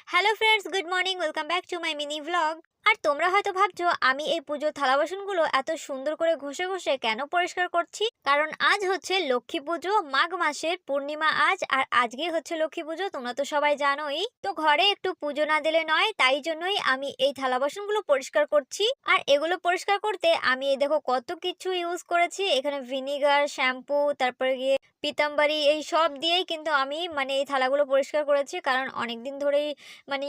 Hello friends, good morning. Welcome back to my mini vlog. আর তোমরা হয়তো ভাবছো আমি এই পুজোর থালা বাসনগুলো এত সুন্দর করে ঘষে ঘষে কেন পরিষ্কার করছি। কারণ আজ হচ্ছে লক্ষ্মী পুজো, মাঘ মাসের পূর্ণিমা আজ। আর আজকে হচ্ছে লক্ষ্মী পুজো, তোমরা তো সবাই জানোই। তো ঘরে একটু পুজো না দিলে নয়, তাই জন্যই আমি এই থালা বাসনগুলো পরিষ্কার করছি। আর এগুলো পরিষ্কার করতে আমি এই দেখো কত কিছু ইউজ করেছি। এখানে ভিনিগার, শ্যাম্পু, তারপরে গিয়ে পিতাম্বারি, এই সব দিয়েই কিন্তু আমি এই থালাগুলো পরিষ্কার করেছি। কারণ অনেকদিন ধরেই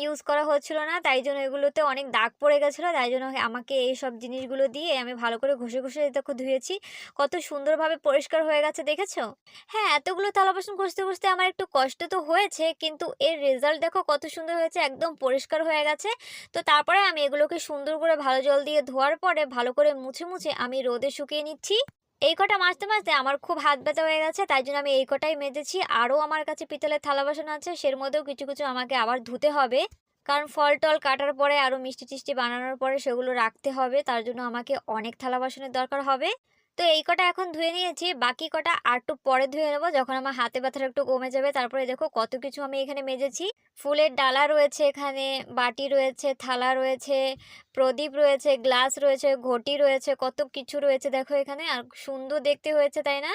ইউজ করা হচ্ছিল না, তাই জন্য এগুলোতে অনেক দাগ পড়ে গেছিলো। তাই জন্য আমাকে এই সব জিনিসগুলো দিয়ে আমি ভালো করে ঘষে ঘষে দেখো ধুয়েছি। কত সুন্দরভাবে পরিষ্কার হয়ে গেছে, দেখেছো? হ্যাঁ, এতগুলো থালা বাসন ঘষতে ঘষতে আমার একটু কষ্ট তো হয়েছে, কিন্তু এর রেজাল্ট দেখো কত সুন্দর হয়েছে, একদম পরিষ্কার হয়ে গেছে। তো তারপরে আমি এগুলোকে সুন্দর করে ভালো জল দিয়ে ধোয়ার পরে ভালো করে মুছে মুছে আমি রোদে শুকিয়ে নিচ্ছি। এই কটা মাজতে মাজতে আমার খুব হাত ব্যথা হয়ে গেছে, তাই জন্য আমি এই কটাই মেজেছি। আরও আমার কাছে পিতলের থালা বাসন আছে, সের মধ্যেও কিছু কিছু আমাকে আবার ধুতে হবে। কারণ ফল টল কাটার পরে আরও মিষ্টি টিষ্টি বানানোর পরে সেগুলো রাখতে হবে, তার জন্য আমাকে অনেক থালা বাসনের দরকার হবে। তো এই কটা এখন ধুয়ে নিয়েছি, বাকি কটা আর একটু পরে ধুয়ে নেবো যখন আমার হাতে ব্যথাটা একটু কমে যাবে। তারপরে দেখো কত কিছু আমি এখানে মেজেছি। ফুলের ডালা রয়েছে, এখানে বাটি রয়েছে, থালা রয়েছে, প্রদীপ রয়েছে, গ্লাস রয়েছে, ঘটি রয়েছে, কত কিছু রয়েছে দেখো এখানে। আর সুন্দর দেখতে হয়েছে, তাই না?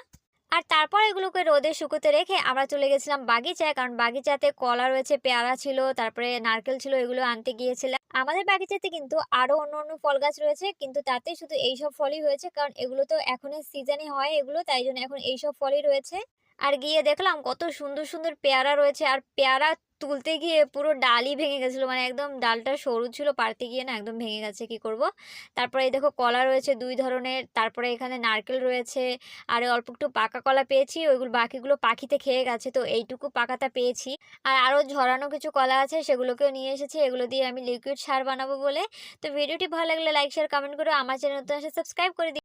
আর তারপর এগুলোকে রোদে শুকোতে রেখে আমরা চলে গেছিলাম বাগিচায়। কারণ বাগিচাতে কলা রয়েছে, পেয়ারা ছিল, তারপরে নারকেল ছিল, এগুলো আনতে গিয়েছিলাম। আমাদের বাগিচাতে কিন্তু আরো অন্য অন্য ফল গাছ রয়েছে, কিন্তু তাতে শুধু এইসব ফলই হয়েছে। কারণ এগুলো তো এখনের সিজনে হয় এগুলো, তাই জন্য এখন এইসব ফলই রয়েছে। আর গিয়ে দেখলাম কত সুন্দর সুন্দর পেয়ারা রয়েছে। আর পেয়ারা তুলতে গিয়ে পুরো ডালই ভেঙে গেছিলো, একদম ডালটা সরু ছিল, পারতে গিয়ে না একদম ভেঙে গেছে, কি করব। তারপরে এই দেখো কলা রয়েছে দুই ধরনের, তারপরে এখানে নারকেল রয়েছে। আর অল্প একটু পাকা কলা পেয়েছি, ওইগুলো বাকিগুলো পাখিতে খেয়ে গেছে, তো এইটুকু পাকাটা পেয়েছি। আর আরও ঝরানো কিছু কলা আছে, সেগুলোকেও নিয়ে এসেছি, এগুলো দিয়ে আমি লিকুইড সার বানাবো বলে। তো ভিডিওটি ভালো লাগলে লাইক শেয়ার কমেন্ট করে আমার চ্যানেল নতুন আসলে সাবস্ক্রাইব করে দিই।